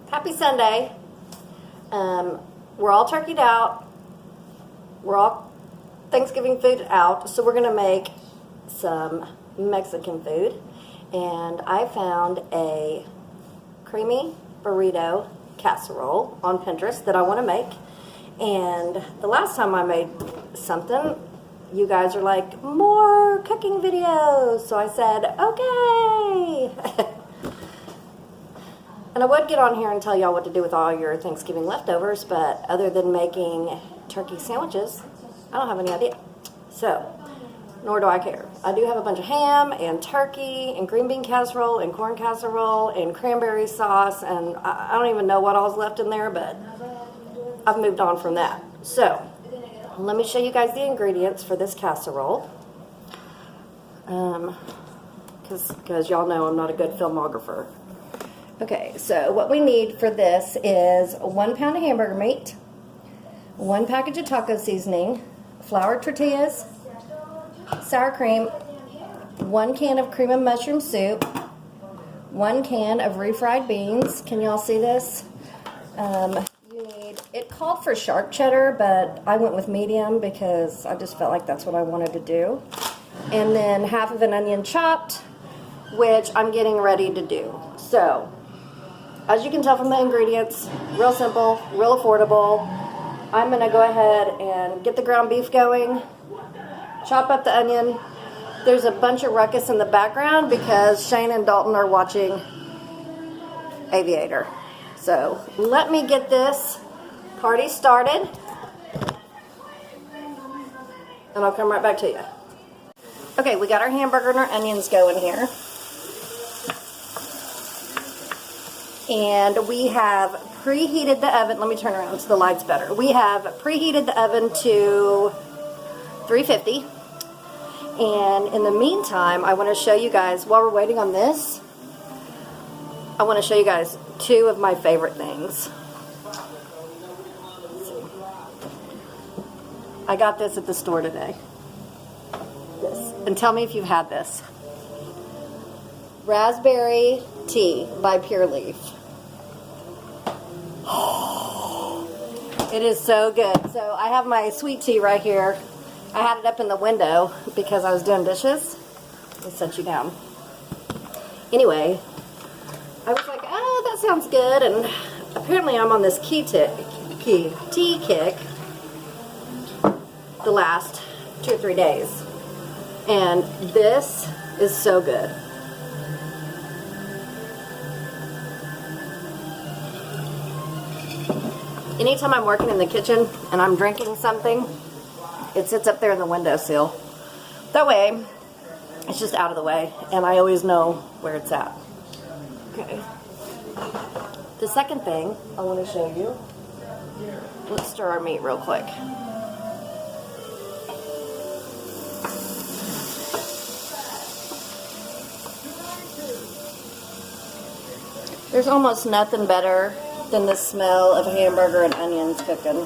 Happy Sunday. We're all turkeyed out. We're all Thanksgiving food out. So we're going to make some Mexican food. And I found a creamy burrito casserole on Pinterest that I want to make. And the last time I made something, you guys are like, more cooking videos. So I said, okay. And I would get on here and tell y'all what to do with all your Thanksgiving leftovers, but other than making turkey sandwiches, I don't have any idea. So, nor do I care. I do have a bunch of ham and turkey and green bean casserole and corn casserole and cranberry sauce, and I don't even know what all's left in there, but I've moved on from that. So, let me show you guys the ingredients for this casserole. Because y'all know I'm not a good filmographer. Okay, so what we need for this is 1 pound of hamburger meat, 1 package of taco seasoning, flour tortillas, sour cream, 1 can of cream of mushroom soup, 1 can of refried beans. Can y'all see this? You need, it called for sharp cheddar, but I went with medium because I just felt like that's what I wanted to do. And then half of an onion chopped, which I'm getting ready to do. So, as you can tell from the ingredients, real simple, real affordable. I'm going to go ahead and get the ground beef going, chop up the onion. There's a bunch of ruckus in the background because Shane and Dalton are watching Aviator. So let me get this party started, and I'll come right back to you. Okay, we got our hamburger and our onions going here. And we have preheated the oven. Let me turn around so the light's better. We have preheated the oven to 350. And in the meantime, I want to show you guys, while we're waiting on this, I want to show you guys 2 of my favorite things. I got this at the store today. This. And tell me if you've had this. Raspberry tea by Pure Leaf. It is so good. So I have my sweet tea right here. I had it up in the window because I was doing dishes. I'll set you down. Anyway, I was like, oh, that sounds good. And apparently I'm on this tea kick the last 2 or 3 days. And this is so good. Anytime I'm working in the kitchen and I'm drinking something, it sits up there in the windowsill. That way, it's just out of the way, and I always know where it's at. Okay. The second thing I want to show you, let's stir our meat real quick. There's almost nothing better than the smell of hamburger and onions cooking.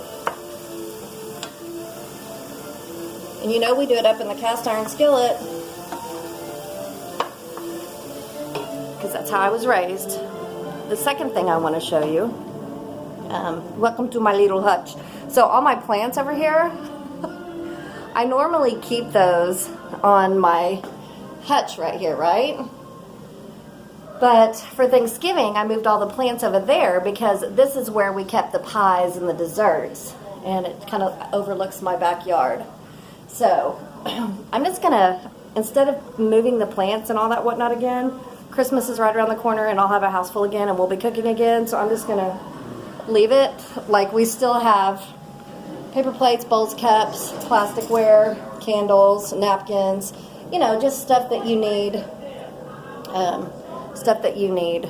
And you know we do it up in the cast iron skillet because that's how I was raised. The second thing I want to show you, welcome to my little hutch. So all my plants over here, I normally keep those on my hutch right here, right? But for Thanksgiving, I moved all the plants over there because this is where we kept the pies and the desserts. And it kind of overlooks my backyard. So I'm just going to, instead of moving the plants and all that whatnot again, Christmas is right around the corner and I'll have a house full again and we'll be cooking again. So I'm just going to leave it like we still have paper plates, bowls, cups, plasticware, candles, napkins, you know, just stuff that you need. Stuff that you need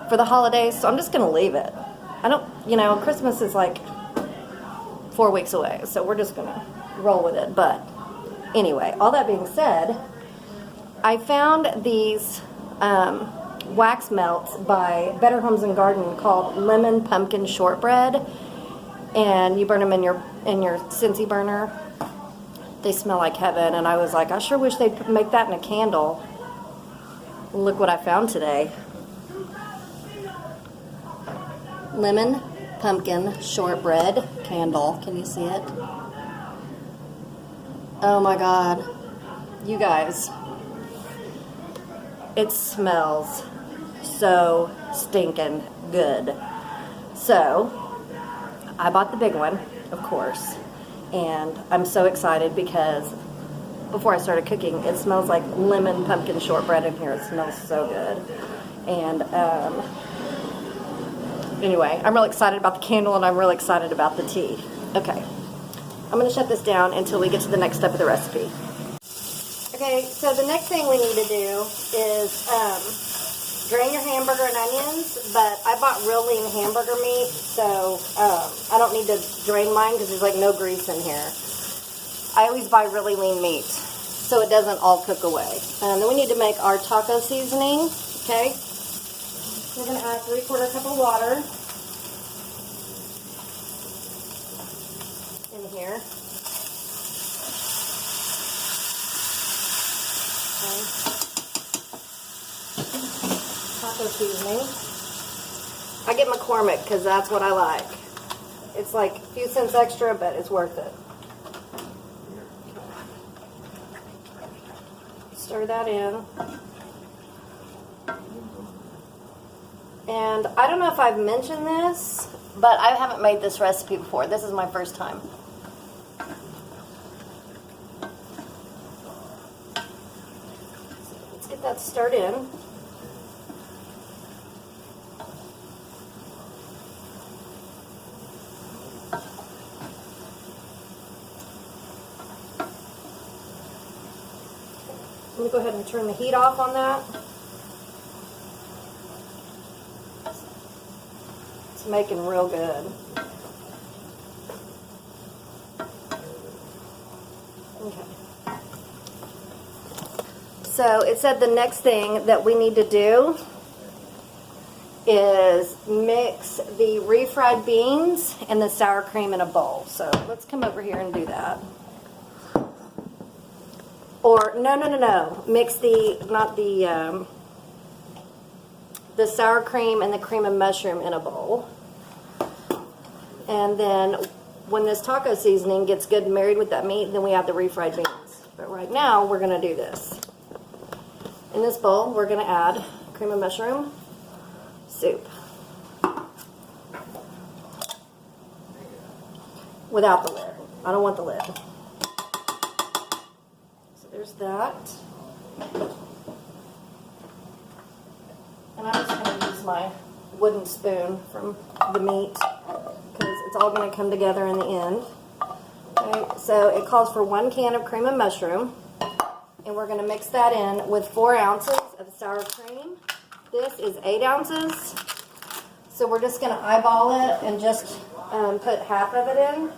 for the holidays, so I'm just going to leave it. I don't, you know, Christmas is like 4 weeks away, so we're just going to roll with it. But anyway, all that being said, I found these wax melts by Better Homes and Garden called Lemon Pumpkin Shortbread, and you burn them in your Scentsy burner. They smell like heaven, and I was like, I sure wish they'd make that in a candle. Look what I found today. lemon pumpkin shortbread candle. Can you see it? Oh my God. You guys. It smells so stinking good. So, I bought the big one, of course. And I'm so excited because before I started cooking, it smells like lemon pumpkin shortbread in here. It smells so good. And anyway, I'm really excited about the candle and I'm really excited about the tea. Okay, I'm going to shut this down until we get to the next step of the recipe. Okay, so the next thing we need to do is drain your hamburger and onions, but I bought real lean hamburger meat, so I don't need to drain mine because there's like no grease in here. I always buy really lean meat so it doesn't all cook away. Then we need to make our taco seasoning, okay? We're going to add 3/4 cup of water in here. Okay. Taco seasoning. I get McCormick because that's what I like. It's like a few cents extra, but it's worth it. Stir that in. And I don't know if I've mentioned this, but I haven't made this recipe before. This is my first time. Let's get that stirred in. Let me go ahead and turn the heat off on that. It's making real good. Okay. So it said the next thing that we need to do is mix the refried beans and the sour cream in a bowl. So let's come over here and do that. Or, no. Mix not the sour cream and the cream and mushroom in a bowl. And then when this taco seasoning gets good and married with that meat, then we add the refried beans. But right now, we're going to do this. In this bowl, we're going to add cream and mushroom soup. Without the lid. I don't want the lid. There's that. And I'm just going to use my wooden spoon from the meat because it's all going to come together in the end. Okay, so it calls for 1 can of cream and mushroom. And we're going to mix that in with 4 ounces of sour cream. This is 8 ounces. So we're just going to eyeball it and just put half of it in.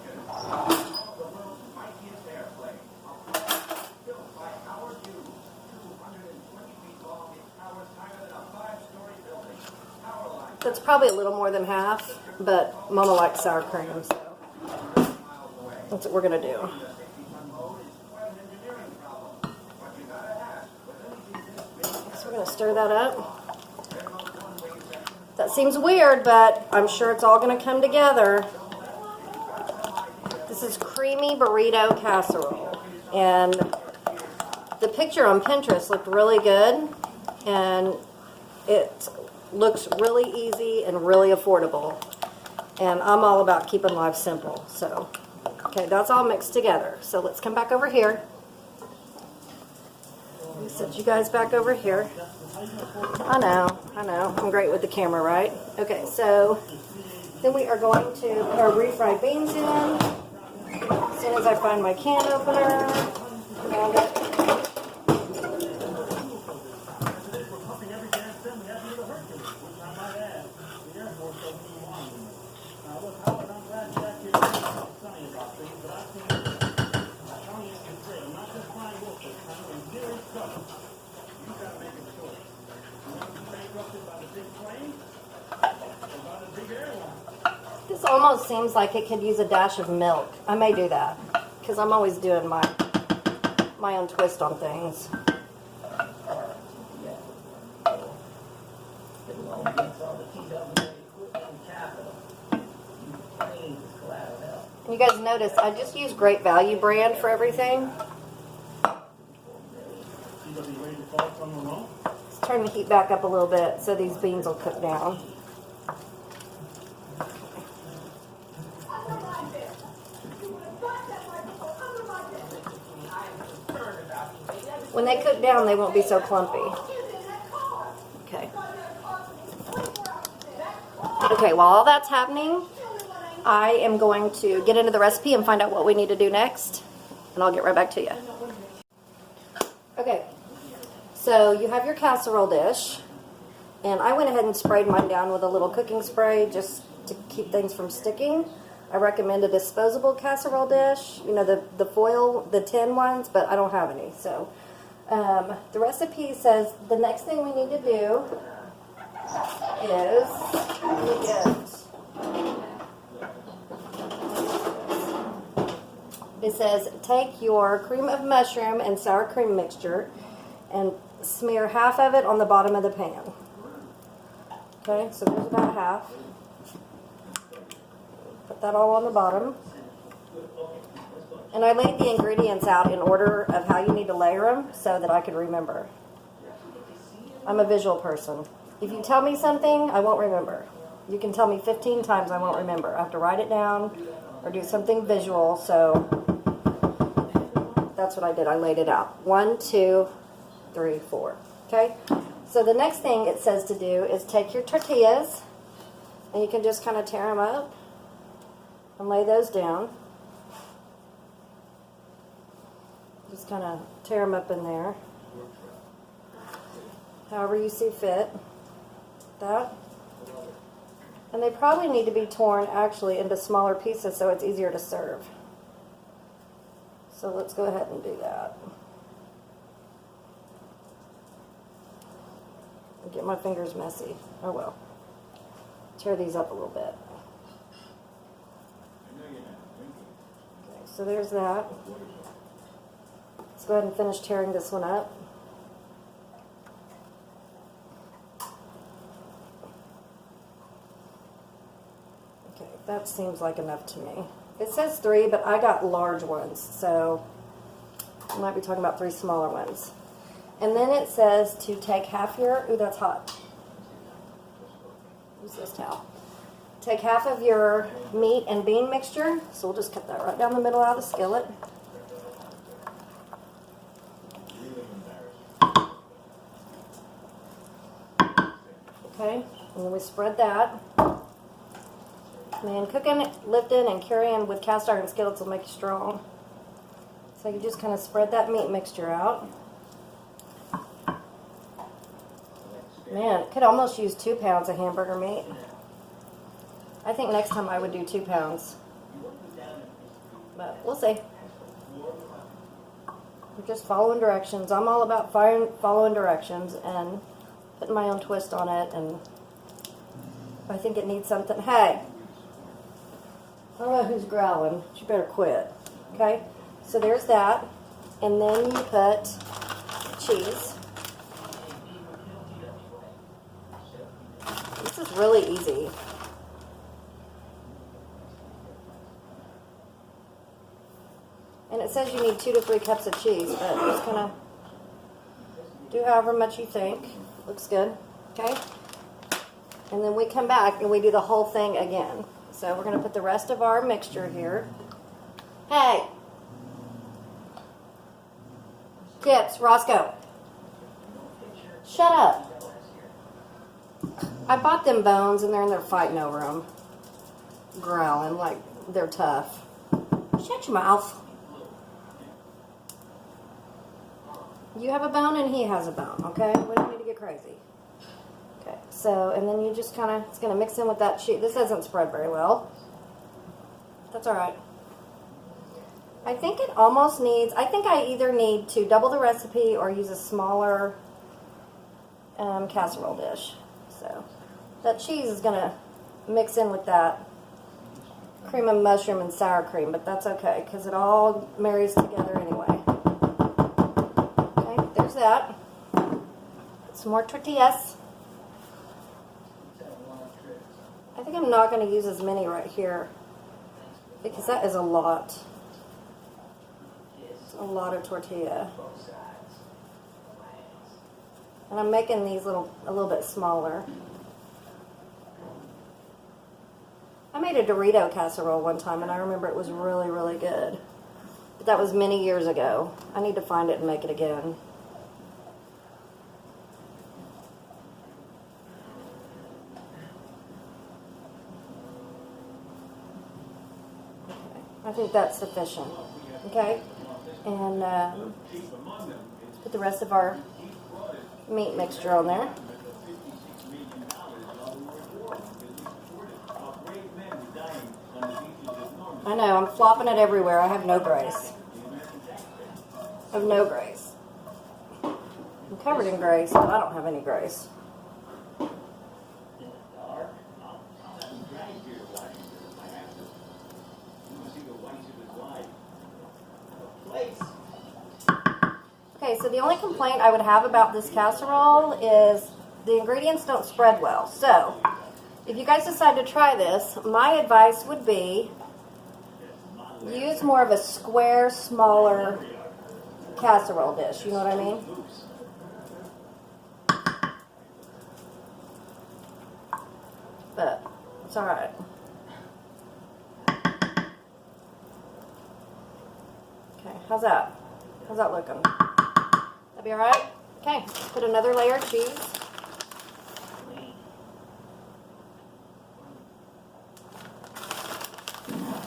That's probably a little more than half, but Mama likes sour cream, so that's what we're going to do. So we're going to stir that up. That seems weird, but I'm sure it's all going to come together. This is creamy burrito casserole, and the picture on Pinterest looked really good, and it looks really easy and really affordable, and I'm all about keeping life simple. So, okay, that's all mixed together. So let's come back over here. Let me set you guys back over here. I know, I'm great with the camera, right? Okay, so then we are going to put our refried beans in. As soon as I find my can opener, found it. This almost seems like it could use a dash of milk. I may do that because I'm always doing my own twist on things. And you guys notice I just use Great Value brand for everything. Let's turn the heat back up a little bit so these beans will cook down. When they cook down, they won't be so clumpy. Okay. Okay, while all that's happening, I am going to get into the recipe and find out what we need to do next, and I'll get right back to you. Okay, so you have your casserole dish, and I went ahead and sprayed mine down with a little cooking spray just to keep things from sticking. I recommend a disposable casserole dish, you know, the foil, the tin ones, but I don't have any, so. The recipe says the next thing we need to do is, it says take your cream of mushroom and sour cream mixture and smear half of it on the bottom of the pan. Okay, so there's about half. Put that all on the bottom. And I laid the ingredients out in order of how you need to layer them so that I could remember. I'm a visual person. If you tell me something, I won't remember. You can tell me 15 times, I won't remember. I have to write it down or do something visual, so that's what I did. I laid it out. 1, 2, 3, 4. Okay? So the next thing it says to do is take your tortillas, and you can just kind of tear them up and lay those down. Just kind of tear them up in there, however you see fit. That. And they probably need to be torn actually into smaller pieces so it's easier to serve. So let's go ahead and do that. Get my fingers messy. Oh well. Tear these up a little bit. Okay, so there's that. Let's go ahead and finish tearing this one up. Okay, that seems like enough to me. It says 3, but I got large ones, so I might be talking about 3 smaller ones. And then it says to take half your, ooh, that's hot. Use this towel. Take half of your meat and bean mixture, so we'll just cut that right down the middle out of the skillet. Okay, and then we spread that. And cooking, lifting, and carrying with cast iron skillets will make you strong. So you just kind of spread that meat mixture out. Man, it could almost use 2 pounds of hamburger meat. I think next time I would do 2 pounds. But we'll see. We're just following directions. I'm all about following directions and putting my own twist on it. And if I think it needs something, hey, I don't know who's growling. You better quit. Okay? So there's that. And then you put cheese. This is really easy. And it says you need 2 to 3 cups of cheese, but just kind of do however much you think. Looks good. Okay? And then we come back and we do the whole thing again. So we're going to put the rest of our mixture here. Hey! Kips, Roscoe. Shut up. I bought them bones and they're in there fighting over them. Growling like they're tough. Shut your mouth. You have a bone and he has a bone, okay? We don't need to get crazy. Okay, so, and then you just kind of, it's going to mix in with that cheese. This isn't spread very well. That's all right. I think it almost needs, I think I either need to double the recipe or use a smaller casserole dish. So, that cheese is going to mix in with that cream of mushroom and sour cream, but that's okay because it all marries together anyway. Okay, there's that. Some more tortillas. not going to use as many right here because that is a lot. It's a lot of tortilla. And I'm making these a little bit smaller. I made a Burrito casserole one time, and I remember it was really, really good. But that was many years ago. I need to find it and make it again. Okay, I think that's sufficient. Okay, and put the rest of our meat mixture on there. I know, I'm flopping it everywhere. I have no grace. I have no grace. I'm covered in grace, but I don't have any grace. Okay, so the only complaint I would have about this casserole is the ingredients don't spread well. So, if you guys decide to try this, my advice would be use more of a square, smaller casserole dish. You know what I mean? But it's all right. Okay, how's that? How's that looking? That'd be all right? Okay, put another layer of cheese.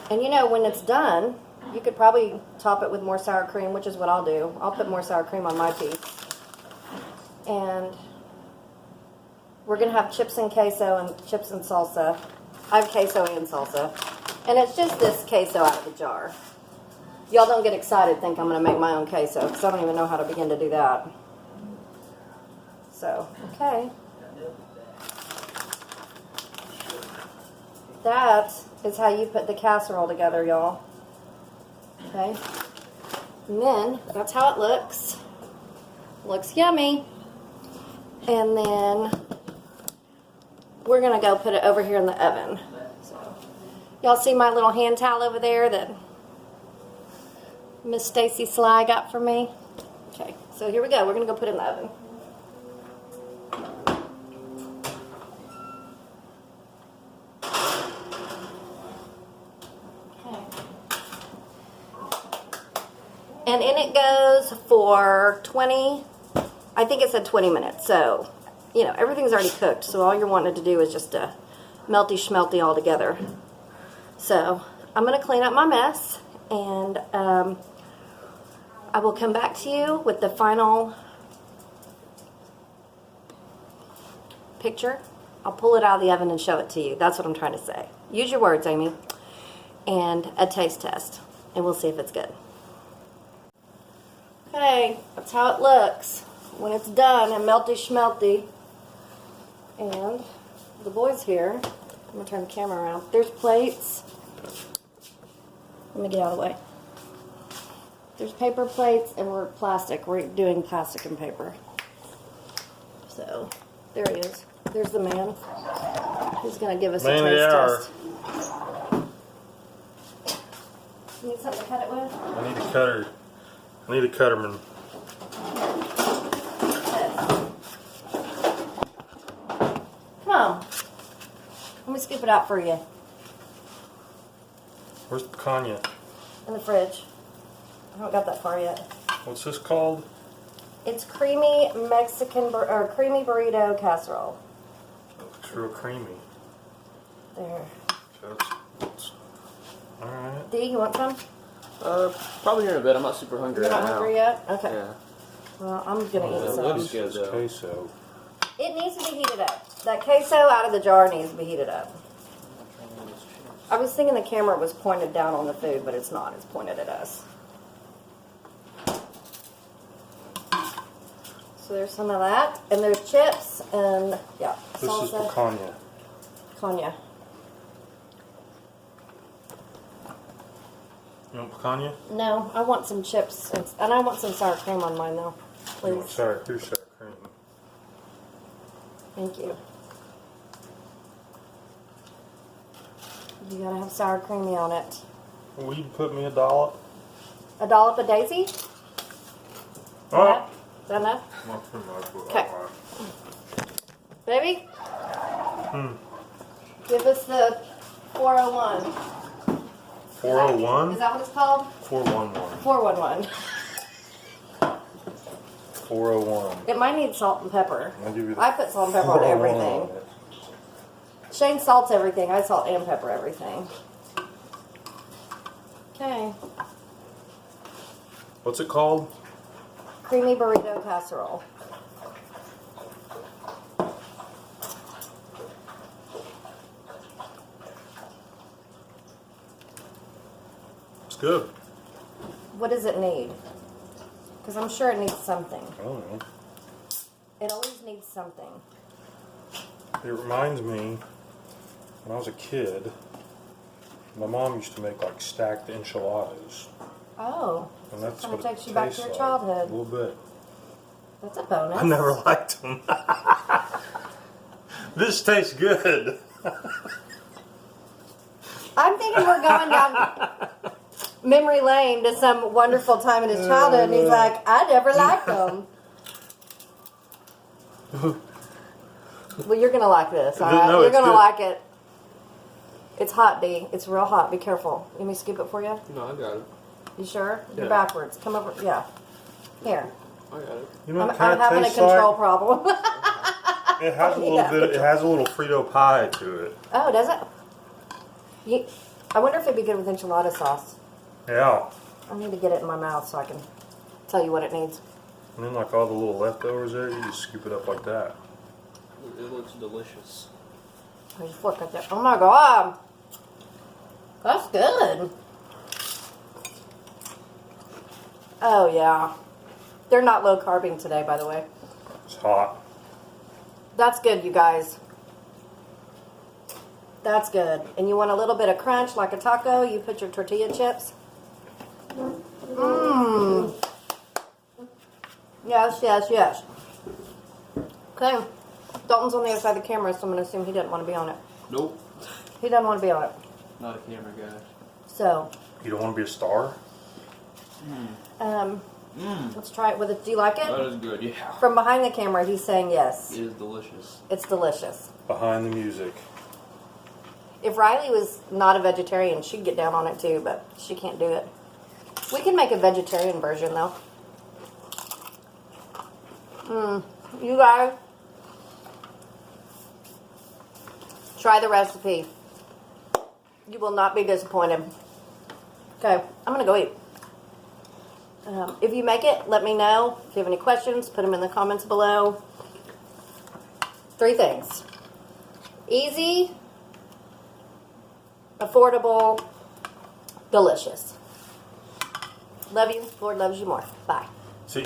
And you know, when it's done, you could probably top it with more sour cream, which is what I'll do. I'll put more sour cream on my piece. And we're going to have chips and queso and chips and salsa. I have queso and salsa. And it's just this queso out of the jar. Y'all don't get excited, think I'm going to make my own queso, because I don't even know how to begin to do that. So, okay. That is how you put the casserole together, y'all. Okay. And then, that's how it looks. Looks yummy. And then, we're going to go put it over here in the oven. So, y'all see my little hand towel over there that Miss Stacy Sly got for me? Okay, so here we go. We're going to go put it in the oven. And in it goes for 20, I think it said 20 minutes. So, you know, everything's already cooked. So all you're wanting to do is just melty schmelty all together. So I'm going to clean up my mess. And I will come back to you with the final picture. I'll pull it out of the oven and show it to you. That's what I'm trying to say. Use your words, Amy. And a taste test. And we'll see if it's good. Okay, that's how it looks when it's done and melty schmelty. And the boys here, I'm going to turn the camera around. There's plates. Let me get out of the way. There's paper plates and we're plastic. We're doing plastic and paper. So, there he is. There's the man. He's going to give us a taste test. You need something to cut it with? I need a cutter. I need a cutterman. Come on. Let me scoop it out for you. Where's the picanha? In the fridge. I haven't got that far yet. What's this called? It's creamy creamy burrito casserole. It's real creamy. There. Alright. D, you want some? Probably here in a bit. I'm not super hungry You're right not now. hungry yet? Okay. Yeah. Well, I'm gonna eat some. looks good though. Queso. It needs to be heated up. That queso out of the jar needs to be heated up. I was thinking the camera was pointed down on the food, but it's not. It's pointed at us. So there's some of that, and there's chips, and yeah, This salsa. is picanha. Picanha. You want picanha? No, I want some chips, and I want some sour cream on mine, though. You want Please. here's sour cream. Thank you. You gotta have sour creamy on it. Will you put me a dollop? A dollop of Daisy? Is Oh. that enough? Not too much, but Okay. alright. Baby? Give us the 401. 401? Is that what it's called? 411. 411. 401. It might need salt and pepper. I'll give you the I put salt and pepper on 401 everything. on it. Shane salts everything. I salt and pepper everything. Okay. What's it called? Creamy burrito casserole. It's good. What does it need? Because I'm sure it needs something. I don't know. It always needs something. It reminds me, when I was a kid, my mom used to make like stacked enchiladas. Oh. And that's Kinda what it takes you back to tastes your like. childhood. A little bit. That's a bonus. I never liked them. This tastes good. I'm thinking we're going down memory lane to some wonderful time in his childhood, and he's like, I never liked them. Well, you're gonna like this, all right? No, You're it's gonna good. like it. It's hot, D. It's real hot. Be careful. You want me to scoop it for you? No, I got it. You sure? You're Yeah. backwards. Come over. Yeah. Here. I got it. You know I'm what it kind having of a tastes control like? problem. It has a little Yeah. bit. It has a little Frito pie to it. Oh, does it? I wonder if it'd be good with enchilada sauce. Yeah. I need to get it in my mouth so I can tell you what it needs. And then like all the little leftovers there, you just scoop it up like that. It looks delicious. Oh, you fork right there. Oh my god. That's good. Oh yeah. They're not low carbing today, by the way. It's hot. That's good, you guys. That's good. And you want a little bit of crunch like a taco, you put your tortilla chips. Mmm. Yes, yes, yes. Okay. Dalton's on the other side of the camera, so I'm going to assume he doesn't want to be on it. Nope. He doesn't want to be on it. Not a camera guy. So, You don't want to be a star? let's try it with it. Do you like That it? is good, yeah. From behind the camera, he's saying yes. It is delicious. It's delicious. Behind the music. If Riley was not a vegetarian, she'd get down on it too, but she can't do it. We can make a vegetarian version though. You guys, try the recipe. You will not be disappointed. Okay, I'm gonna go eat. If you make it, let me know. If you have any questions, put them in the comments below. 3 things. Easy, affordable, delicious. Love you. Lord loves you more. Bye. So